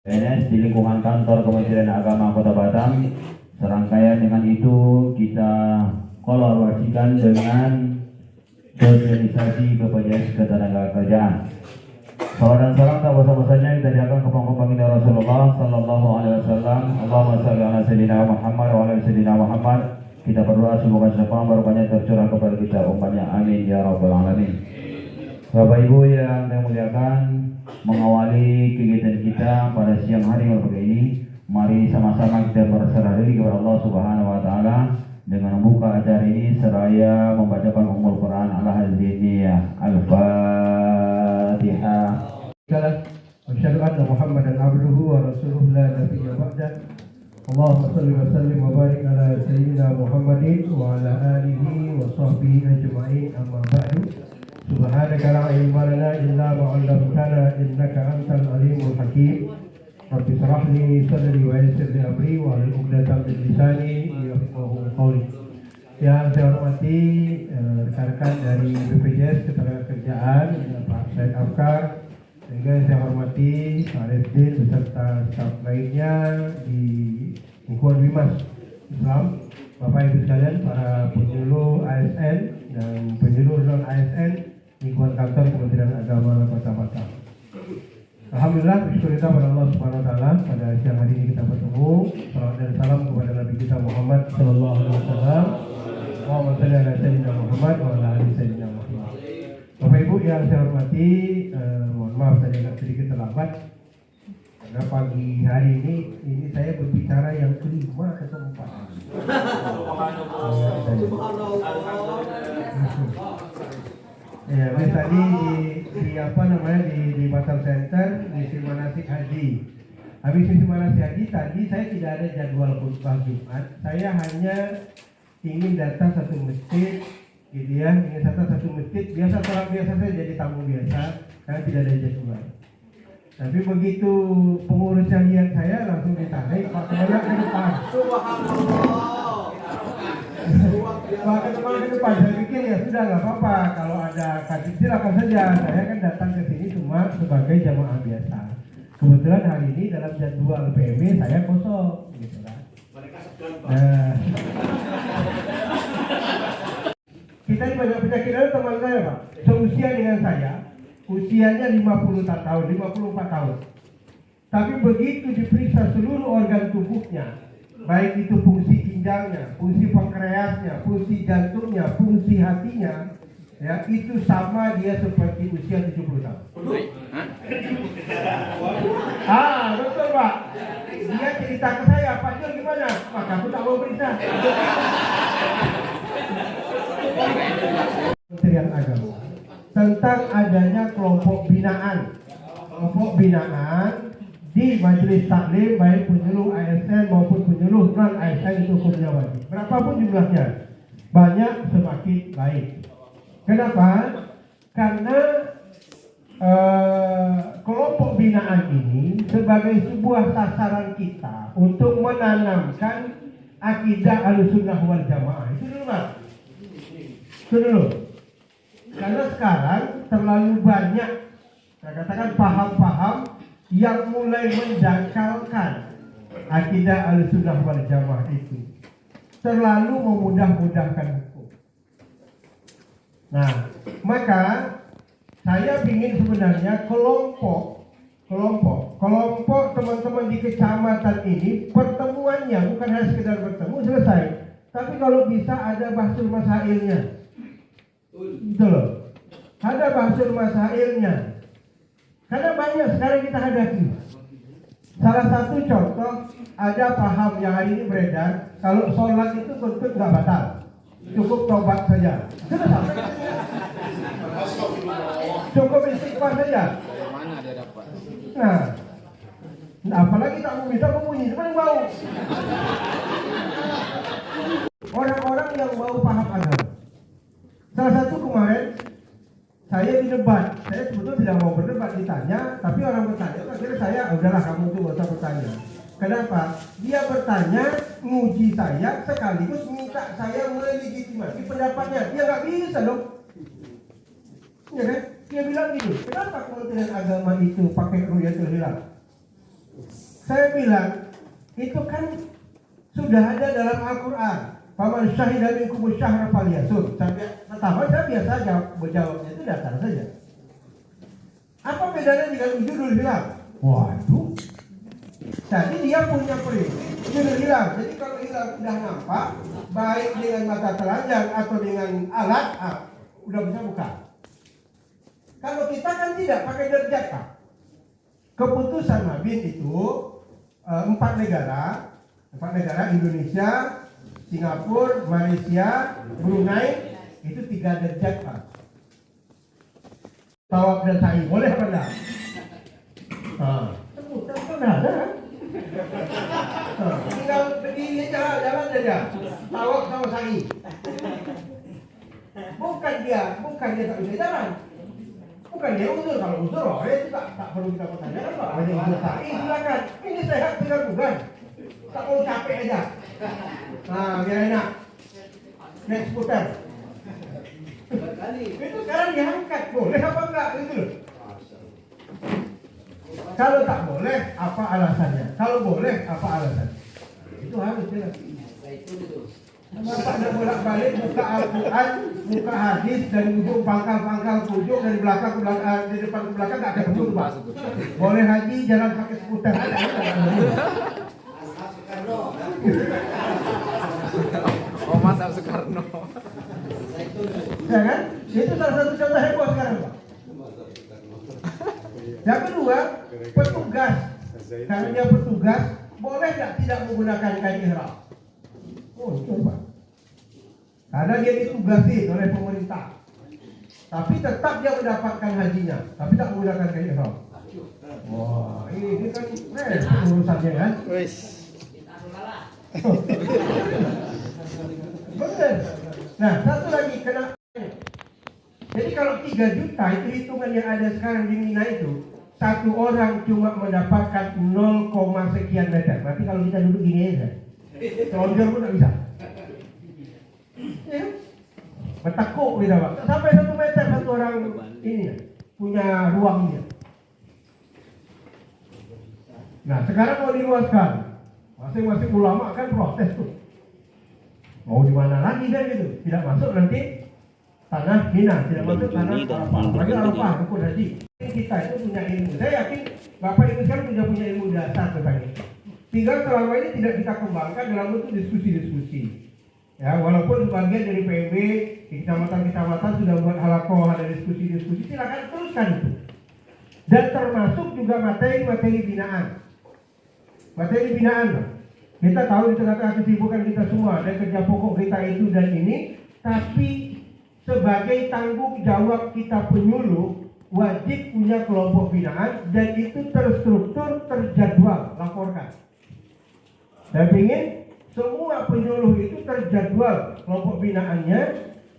PNS di lingkungan kantor Kementerian Agama Kota Batam. Serangkaian dengan itu kita kolaborasikan dengan sosialisasi BPJS Ketenagakerjaan. Salam dan salam tak bosan-bosannya kita diakan kepada baginda Rasulullah Sallallahu Alaihi Wasallam. Allahumma salli ala Sayyidina Muhammad wa ala Sayyidina Muhammad. Kita berdoa semoga syafaat barokahnya tercurah kepada kita umatnya. Amin ya rabbal alamin. Bapak Ibu yang saya muliakan, mengawali kegiatan kita pada siang hari seperti ini, mari sama-sama kita berserah diri kepada Allah Subhanahu wa taala dengan membuka acara ini seraya membacakan Ummul Quran ala hadziniyah. Al-Fatihah. Asyhadu anna Muhammadan abduhu wa rasuluhu la nabiyya ba'dah. Allahumma shalli wa sallim wa barik ala sayyidina Muhammadin wa ala alihi wa sahbihi ajma'in, amma ba'du. Subhanaka la ilma lana illa ma 'allamtana innaka antal alimul hakim. Rabbi shrah li sadri wa yassir li amri wa hlul 'uqdatam min lisani yafqahu qawli. Yang saya hormati rekan-rekan dari BPJS Ketenagakerjaan, Pak Said Afkar, juga saya hormati Pak Resdin beserta staf lainnya di lingkungan Bimas Islam, Bapak Ibu sekalian, para penyuluh ASN dan penyuluh non ASN lingkungan kantor Kementerian Agama Kota Batam. Alhamdulillah, bersyukur kita pada Allah Subhanahu wa taala pada siang hari ini kita bertemu. Salawat dan salam kepada Nabi kita Muhammad sallallahu alaihi wasallam. Allahumma shalli ala sayyidina Muhammad wa ala ali sayyidina Muhammad. Bapak Ibu yang saya hormati, mohon maaf tadi agak sedikit terlambat karena pagi hari ini saya berbicara yang kelima atau keempat. Ya, tadi di apa namanya di Batam Center di manasik haji. Habis isi manasik haji tadi saya tidak ada jadwal khutbah Jumat. Saya hanya ingin datang satu masjid, gitu ya, ingin datang satu masjid. Biasa orang biasa saya jadi tamu biasa karena tidak ada jadwal. Tapi begitu pengurusnya lihat saya langsung ditarik, Pak kemana ke depan? Pak kemana ke depan? Saya pikir ya sudah nggak apa-apa, kalau ada kasih silakan saja. Saya kan datang ke sini cuma sebagai jamaah biasa. Kebetulan hari ini dalam jadwal PMI saya kosong, gitu kan. Kita ini banyak penyakit teman saya Pak, seusia dengan saya. Usianya 54 tahun. Tapi begitu diperiksa seluruh organ tubuhnya, baik itu fungsi ginjalnya, fungsi pankreasnya, fungsi jantungnya, fungsi hatinya, ya itu sama dia seperti usia 70 tahun. Betul Pak. Dia cerita ke saya, Pak Jul gimana? Maka aku tak mau periksa. Kementerian Agama tentang adanya kelompok binaan di majelis taklim, baik penyuluh ASN maupun penyuluh non ASN itu hukumnya wajib. Berapapun jumlahnya, banyak semakin baik. Kenapa? Karena kelompok binaan ini sebagai sebuah sasaran kita untuk menanamkan akidah Ahlussunnah wal Jamaah. Itu dulu Pak. Itu dulu. Karena sekarang terlalu banyak, saya katakan paham-paham yang mulai menjangkalkan akidah Ahlussunnah wal Jamaah itu. Terlalu memudah-mudahkan hukum. Nah, maka saya ingin sebenarnya kelompok teman-teman di kecamatan ini pertemuannya bukan hanya sekedar bertemu selesai, tapi kalau bisa ada bahsul masailnya. Gitu loh. Ada bahsul masailnya. Karena banyak sekarang kita hadapi. Salah satu contoh, ada paham yang hari ini beredar, kalau sholat itu bentuk nggak batal, cukup tobat saja. Sudah sampai. Cukup istighfar saja. Mana dia dapat? Nah, apalagi tak mau minta membunyi, cuma yang bau. Orang-orang yang mau paham agama. Salah satu kemarin saya di debat, saya sebetulnya tidak mau berdebat, ditanya, tapi orang bertanya, akhirnya saya, udahlah kamu tuh gak usah bertanya. Kenapa? Dia bertanya, nguji saya, sekaligus minta saya melegitimasi pendapatnya. Dia nggak bisa dong. Ya kan? Dia bilang gitu, kenapa Kementerian Agama itu pakai ru'yatul hilal? Saya bilang itu kan sudah ada dalam Al-Quran. Faman syahida minkum syahra falyasum. Pertama saya biasa menjawabnya itu datar saja. Apa bedanya dengan judul hilal? Waduh. Jadi dia punya prinsip judul hilal. Jadi kalau hilal sudah nampak, baik dengan mata telanjang atau dengan alat, udah bisa buka. Kalau kita kan tidak pakai derajat, Pak. Keputusan Mabit itu 4 negara Indonesia, Singapura, Malaysia, Brunei itu 3 derajat, Pak. Tawaf dan sa'i boleh apa enggak? Sebutan itu udah ada kan? Tinggal berdiri aja, jalan aja. Tawaf sama sa'i. Bukan dia tak bisa jalan. Bukan dia uzur, kalau uzur itu tak perlu kita pertanyakan, Pak. Hanya uzur sa'i silakan. Ini sehat tinggal bukan. Tak mau capek aja. Biar enak. Next putar. Itu sekarang diangkat, boleh apa enggak itu loh. Kalau tak boleh, apa alasannya? Kalau boleh, apa alasannya? Itu harus jelas. Bapak nak bolak-balik buka Al-Quran, buka hadis dari ujung pangkal pojok dari belakang ke belakang, dari depan ke belakang tak ada betul, Pak. Boleh haji jalan pakai skuter. Mas Soekarno. Ya kan? Itu salah satu contoh heboh sekarang, Pak. Yang kedua, petugas. Karena dia petugas, boleh tidak menggunakan kain ihram? Oh, itu, Pak. Karena dia ditugasi oleh pemerintah. Tapi tetap dia mendapatkan hajinya, tapi tak menggunakan kain ihram. Wah, ini kan urusannya kan? Benar. Nah, satu lagi kena. Jadi kalau 3 juta itu hitungan yang ada sekarang di Mina itu, satu orang cuma mendapatkan 0, sekian meter. Berarti kalau kita duduk gini aja, selonjor pun tak bisa. Ya, bertekuk kita, Pak. Sampai 1 meter satu orang ini punya ruangnya. Nah, sekarang mau diluaskan. Masing-masing ulama kan protes tuh. Mau di mana lagi kan gitu? Tidak masuk nanti tanah Mina, tidak masuk tanah Arafah. Lagi Arafah, rukun haji. Kita itu punya ilmu. Saya yakin Bapak Ibu sekarang sudah punya ilmu dasar tentang ini. Tinggal selama ini tidak kita kembangkan dalam bentuk diskusi-diskusi. Ya, walaupun sebagian dari PMB di kecamatan-kecamatan sudah buat halakoh, ada diskusi-diskusi, silakan teruskan itu. Dan termasuk juga materi-materi binaan. Materi binaan, Pak. Kita tahu di tengah-tengah kesibukan kita semua dan kerja pokok kita itu dan ini, tapi sebagai tanggung jawab kita penyuluh wajib punya kelompok binaan dan itu terstruktur, terjadwal, laporkan. Saya ingin semua penyuluh itu terjadwal kelompok binaannya,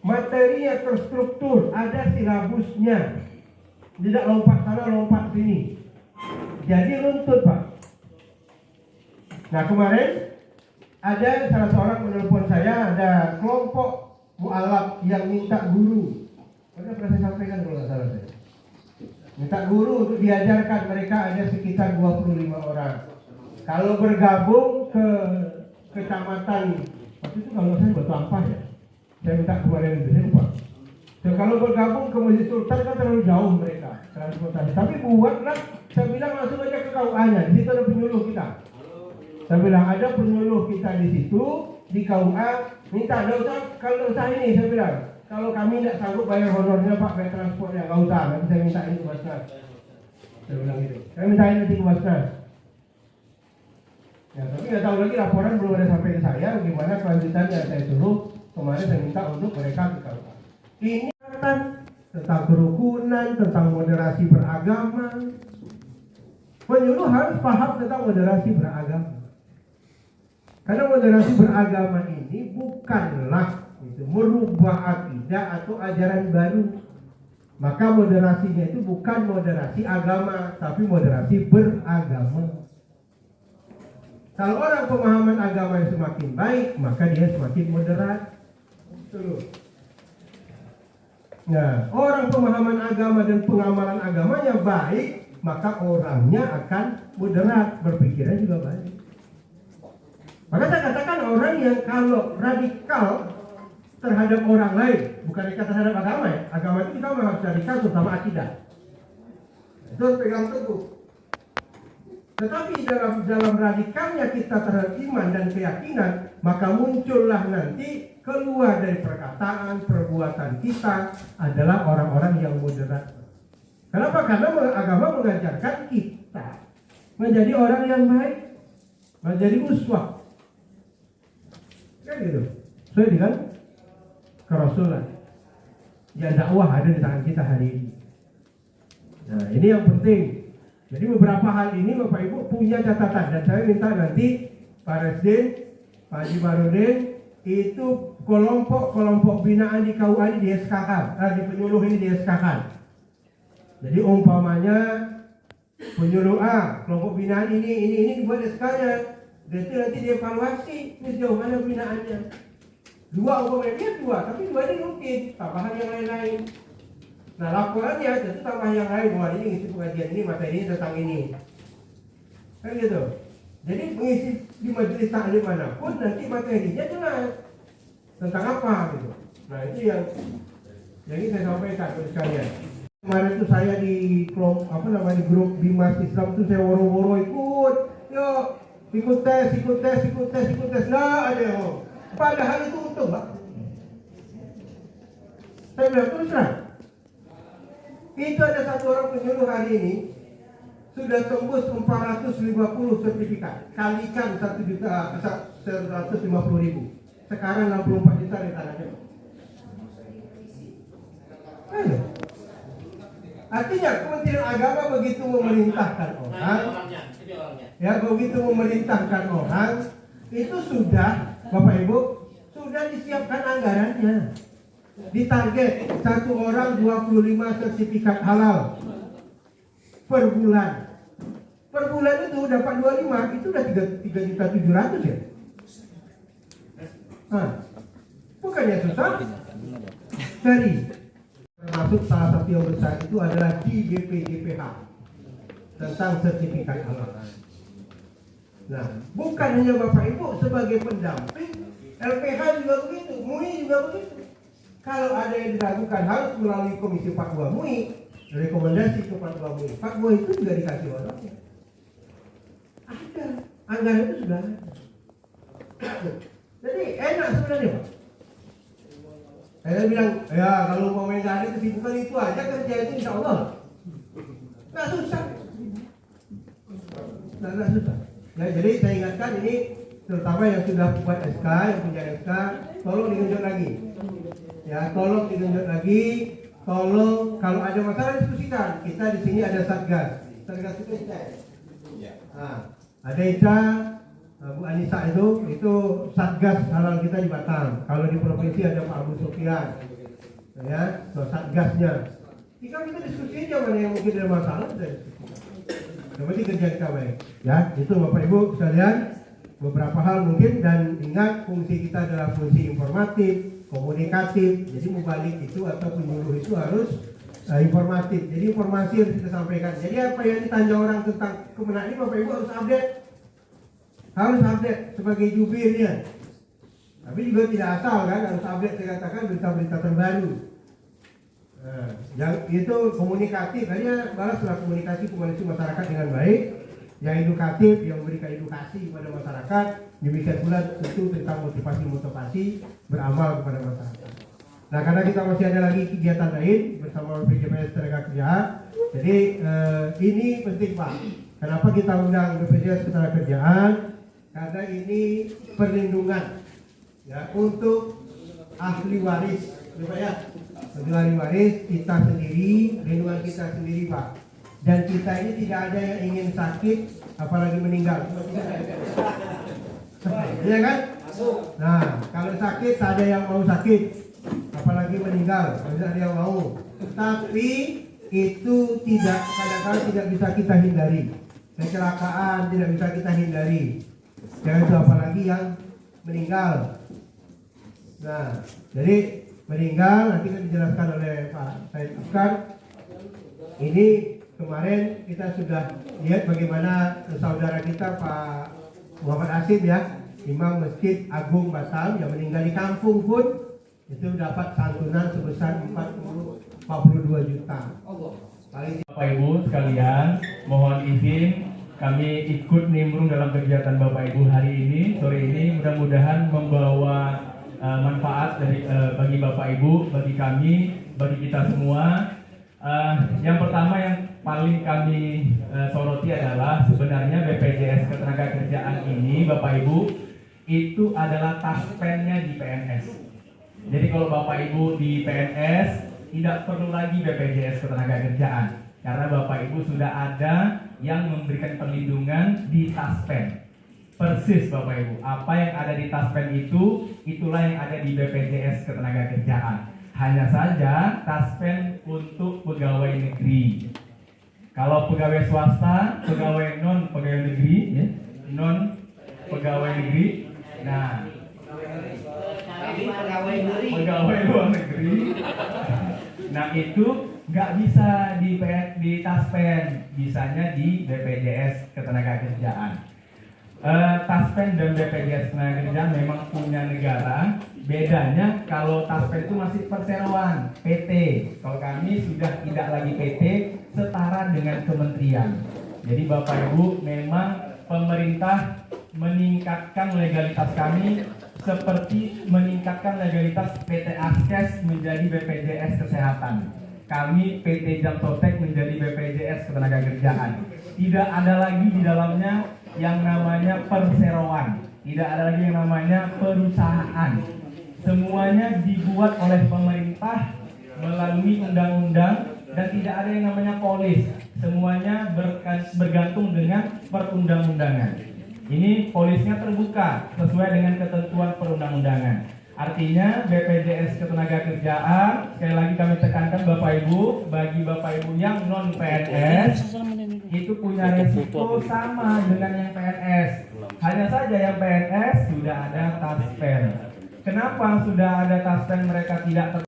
materinya terstruktur, ada silabusnya, tidak lompat sana lompat sini. Jadi runtut, Pak. Nah, kemarin ada salah seorang menelpon saya, ada kelompok mu'alaf yang minta guru. Pernah saya sampaikan kalau nggak salah saya. Minta guru untuk diajarkan, mereka ada sekitar 25 orang. Kalau bergabung ke kecamatan, waktu itu kalau saya Batu Ampah ya, saya minta kemarin itu, saya lupa. So, kalau bergabung ke Masjid Sultan kan terlalu jauh mereka transportasi. Tapi buatlah, saya bilang langsung aja ke KUA-nya, di situ ada penyuluh kita. Saya bilang ada penyuluh kita di situ, di KUA, minta, kalau usah ini, saya bilang, kalau kami tidak sanggup bayar honornya Pak, bayar transportnya, nggak usah, nanti saya minta ini ke Basnas. Saya bilang gitu, saya minta ini ke Basnas. Ya, tapi nggak tahu lagi laporan belum ada sampai ke saya, gimana kelanjutannya saya suruh, kemarin saya minta untuk mereka ke KUA. Ini tentang kerukunan, tentang moderasi beragama. Penyuluh harus paham tentang moderasi beragama. Karena moderasi beragama ini bukanlah merubah akidah atau ajaran baru. Maka moderasinya itu bukan moderasi agama, tapi moderasi beragama. Kalau orang pemahaman agama yang semakin baik, maka dia semakin moderat. Nah, orang pemahaman agama dan pengamalan agamanya baik, maka orangnya akan moderat, berpikirnya juga baik. Maka saya katakan orang yang kalau radikal terhadap orang lain, bukan radikal terhadap agama ya. Agama itu kita harus radikal terutama akidah. Itu harus pegang teguh. Tetapi dalam radikalnya kita terhadap iman dan keyakinan, maka muncullah nanti keluar dari perkataan, perbuatan kita adalah orang-orang yang moderat. Kenapa? Karena agama mengajarkan kita menjadi orang yang baik, menjadi uswah. Kan gitu. Sesuai dengan kerasulan. Ya dakwah ada di tangan kita hari ini. Nah, ini yang penting. Jadi beberapa hal ini Bapak Ibu punya catatan dan saya minta nanti Pak Resdin, Pak Haji Barudin itu kelompok binaan di KUA ini di SK di penyuluh ini di SK. Jadi umpamanya penyuluh A, kelompok binaan ini dibuat SK-nya. Dan itu nanti dievaluasi sejauh mana binaannya. Dua umpamanya dia dua, tapi dua ini mungkin tambahan yang lain-lain. Nah laporannya tentu tambah yang lain. Wah ini ngisi pengajian ini, materi ini tentang ini. Kan gitu. Jadi mengisi di majelis taklim manapun nanti materinya jelas tentang apa gitu. Nah itu yang ini saya sampaikan kepada sekalian. Kemarin itu saya di grup Bimas Islam itu saya woro-woro ikut. Yuk ikut tes. Nah ada oh. Padahal itu untung Pak. Saya bilang terus terang. Itu ada satu orang penyuluh hari ini sudah tembus 450 sertifikat. Kalikan 1.150.000. Sekarang 64 juta di tangannya. Artinya Kementerian Agama begitu memerintahkan orang, begitu memerintahkan orang, itu sudah Bapak Ibu sudah disiapkan anggarannya. Ditarget satu orang 25 sertifikat halal per bulan. Per bulan itu dapat 25, itu udah 3.700.000 ya. Nah, bukannya susah. Dari termasuk salah satu yang besar itu adalah di BPJPH tentang sertifikat halal. Nah, bukan hanya Bapak Ibu sebagai pendamping, LPH juga begitu, MUI juga begitu. Kalau ada yang diragukan harus melalui Komisi Fatwa MUI, rekomendasi ke Fatwa MUI. Fatwa itu juga dikasih orangnya. Ada, anggaran itu sudah ada. Jadi enak sebenarnya Pak. Saya bilang, ya kalau mau main hari kesibukan itu aja kerja itu insya Allah. Nggak susah. Nggak susah. Ya, jadi saya ingatkan ini terutama yang sudah buat SK, yang punya SK, tolong digenjot lagi. Ya, tolong digenjot lagi. Tolong kalau ada masalah diskusikan. Kita di sini ada Satgas. Satgas itu kita. Nah, ada Ita, Bu Anissa itu Satgas halal kita di Batam. Kalau di provinsi ada Pak Abu Sofyan. Ya, Satgasnya. Jika kita diskusi aja mana yang mungkin ada masalah, kita diskusikan. Yang penting kerja kita baik. Ya, itu Bapak Ibu sekalian. Beberapa hal mungkin dan ingat fungsi kita adalah fungsi informatif, komunikatif. Jadi mubalik itu atau penyuluh itu harus informatif. Jadi informasi yang kita sampaikan. Jadi apa yang ditanya orang tentang kemenangan ini Bapak Ibu harus update. Harus update sebagai jubirnya. Tapi juga tidak asal kan, harus update saya katakan berita-berita terbaru. Nah, yang itu komunikatif, hanya balaslah komunikasi masyarakat dengan baik. Yang edukatif, yang memberikan edukasi kepada masyarakat. Demikian pula tentu tentang motivasi beramal kepada masyarakat. Nah, karena kita masih ada lagi kegiatan lain bersama BPJS Tenaga Kerjaan. Jadi ini penting Pak. Kenapa kita undang BPJS Tenaga Kerjaan? Karena ini perlindungan ya untuk ahli waris, Pak ya. Ahli waris kita sendiri, perlindungan kita sendiri Pak. Dan kita ini tidak ada yang ingin sakit, apalagi meninggal. Iya kan? Nah, kalau sakit tak ada yang mau sakit, apalagi meninggal, tidak ada yang mau. Tapi itu kadang-kadang tidak bisa kita hindari. Kecelakaan tidak bisa kita hindari. Jangan itu apalagi yang meninggal. Nah, jadi meninggal nanti kan dijelaskan oleh Pak Said Akar. Ini kemarin kita sudah lihat bagaimana saudara kita Pak Muhammad Asim ya, Imam Masjid Agung Batam yang meninggal di kampung pun itu dapat santunan sebesar 42 juta. Bapak Ibu sekalian, mohon izin kami ikut nimbrung dalam kegiatan Bapak Ibu hari ini, sore ini. Mudah-mudahan membawa manfaat bagi Bapak Ibu, bagi kami, bagi kita semua. Yang pertama yang paling kami soroti adalah sebenarnya BPJS Ketenagakerjaan ini, Bapak Ibu, itu adalah taspennya di PNS. Jadi kalau Bapak Ibu di PNS tidak perlu lagi BPJS Ketenagakerjaan, karena Bapak Ibu sudah ada yang memberikan perlindungan di taspen. Persis Bapak Ibu, apa yang ada di taspen itu, itulah yang ada di BPJS Ketenagakerjaan. Hanya saja taspen untuk pegawai negeri. Kalau pegawai swasta, pegawai non pegawai negeri, ya, non pegawai negeri. Nah, pegawai luar negeri. Nah itu nggak bisa di taspen, bisanya di BPJS Ketenagakerjaan. Taspen dan BPJS Ketenagakerjaan memang punya negara. Bedanya kalau taspen itu masih perseroan, PT. Kalau kami sudah tidak lagi PT, setara dengan kementerian. Jadi Bapak Ibu, memang pemerintah meningkatkan legalitas kami seperti meningkatkan legalitas PT Askes menjadi BPJS Kesehatan. Kami PT Jamsotek menjadi BPJS Ketenagakerjaan. Tidak ada lagi di dalamnya yang namanya perseroan. Tidak ada lagi yang namanya perusahaan. Semuanya dibuat oleh pemerintah melalui undang-undang dan tidak ada yang namanya polis. Semuanya bergantung dengan perundang-undangan. Ini polisnya terbuka sesuai dengan ketentuan perundang-undangan. Artinya BPJS Ketenagakerjaan, sekali lagi kami tekankan Bapak Ibu, bagi Bapak Ibu yang non PNS itu punya resiko sama dengan yang PNS. Hanya saja yang PNS sudah ada taspen. Kenapa sudah ada taspen mereka tidak